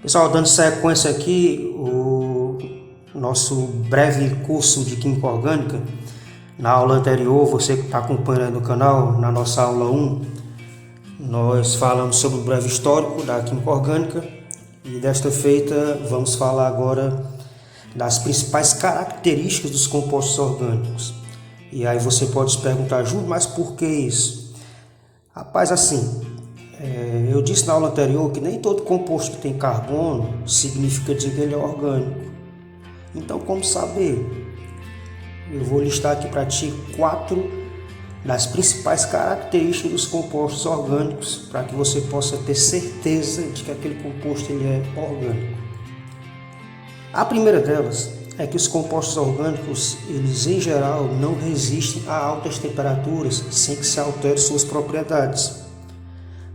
Pessoal, dando sequência aqui, o nosso breve curso de Química Orgânica. Na aula anterior, você que está acompanhando aí no canal, na nossa aula 1, nós falamos sobre o breve histórico da Química Orgânica e desta feita vamos falar agora das principais características dos compostos orgânicos. E aí você pode se perguntar, Júlio, mas por que isso? Rapaz, assim, eu disse na aula anterior que nem todo composto que tem carbono significa dizer que ele é orgânico. Então, como saber? Eu vou listar aqui para ti 4 das principais características dos compostos orgânicos para que você possa ter certeza de que aquele composto ele é orgânico. A primeira delas é que os compostos orgânicos, eles em geral não resistem a altas temperaturas sem que se altere suas propriedades.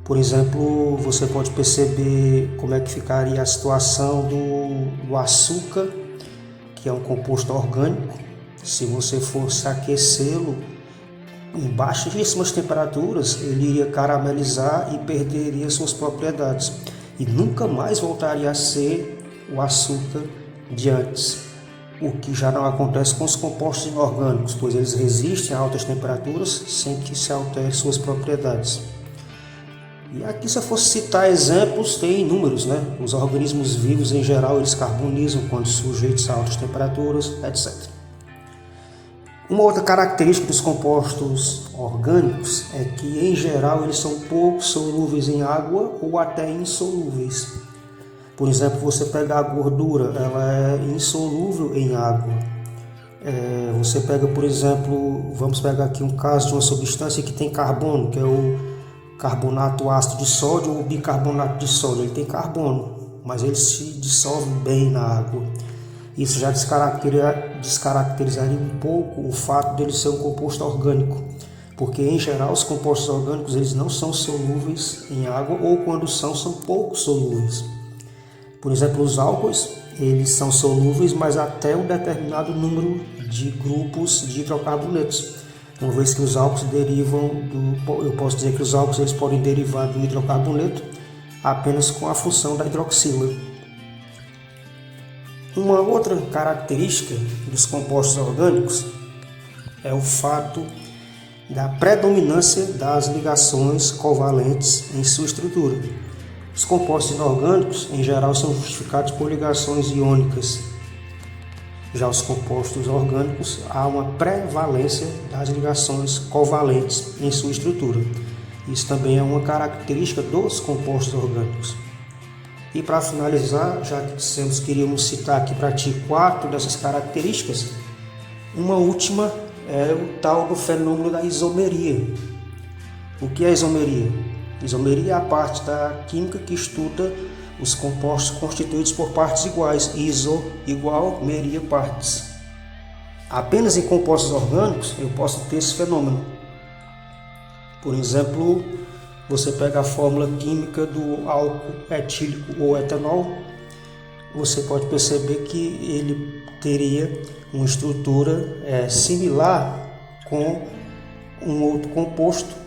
Por exemplo, você pode perceber como é que ficaria a situação do açúcar, que é um composto orgânico. Se você fosse aquecê-lo em baixíssimas temperaturas, ele iria caramelizar e perderia suas propriedades e nunca mais voltaria a ser o açúcar de antes. O que já não acontece com os compostos inorgânicos, pois eles resistem a altas temperaturas sem que se altere suas propriedades. E aqui, se eu fosse citar exemplos, tem inúmeros, né? Os organismos vivos, em geral, eles carbonizam quando sujeitos a altas temperaturas, etc. Uma outra característica dos compostos orgânicos é que, em geral, eles são pouco solúveis em água ou até insolúveis. Por exemplo, você pega a gordura, ela é insolúvel em água. Você pega, por exemplo, vamos pegar aqui um caso de uma substância que tem carbono, que é o carbonato ácido de sódio ou bicarbonato de sódio. Ele tem carbono, mas ele se dissolve bem na água. Isso já descaracterizaria um pouco o fato dele ser um composto orgânico, porque em geral os compostos orgânicos eles não são solúveis em água ou quando são pouco solúveis. Por exemplo, os álcoois, eles são solúveis, mas até um determinado número de grupos de hidrocarbonetos. Uma vez que os álcools eu posso dizer que os álcools eles podem derivar do hidrocarboneto apenas com a função da hidroxila. Uma outra característica dos compostos orgânicos é o fato da predominância das ligações covalentes em sua estrutura. Os compostos inorgânicos, em geral, são justificados por ligações iônicas. Já os compostos orgânicos, há uma prevalência das ligações covalentes em sua estrutura. Isso também é uma característica dos compostos orgânicos. E para finalizar, já que dissemos que iríamos citar aqui para ti 4 dessas características, uma última é o tal do fenômeno da isomeria. O que é isomeria? Isomeria é a parte da química que estuda os compostos constituídos por partes iguais. Iso igual, meria partes. Apenas em compostos orgânicos eu posso ter esse fenômeno. Por exemplo, você pega a fórmula química do álcool etílico ou etanol, você pode perceber que ele teria uma estrutura similar com um outro composto,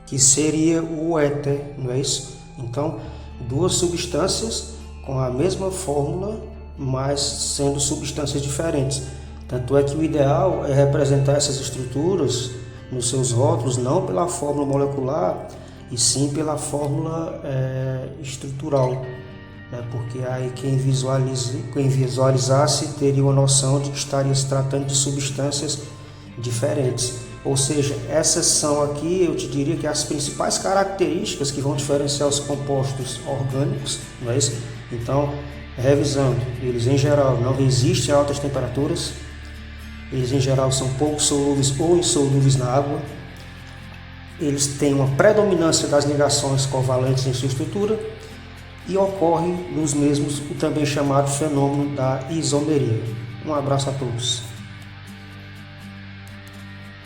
que seria o éter, não é isso? Então, 2 substâncias com a mesma fórmula, mas sendo substâncias diferentes. Tanto é que o ideal é representar essas estruturas nos seus rótulos não pela fórmula molecular, e sim pela fórmula estrutural, né? Porque aí quem visualizasse teria uma noção de que estaria se tratando de substâncias diferentes. Ou seja, essas são aqui, eu te diria que as principais características que vão diferenciar os compostos orgânicos, não é isso? Então, revisando, eles em geral não resistem a altas temperaturas, eles em geral são pouco solúveis ou insolúveis na água, eles têm uma predominância das ligações covalentes em sua estrutura e ocorre nos mesmos o também chamado fenômeno da isomeria. Um abraço a todos.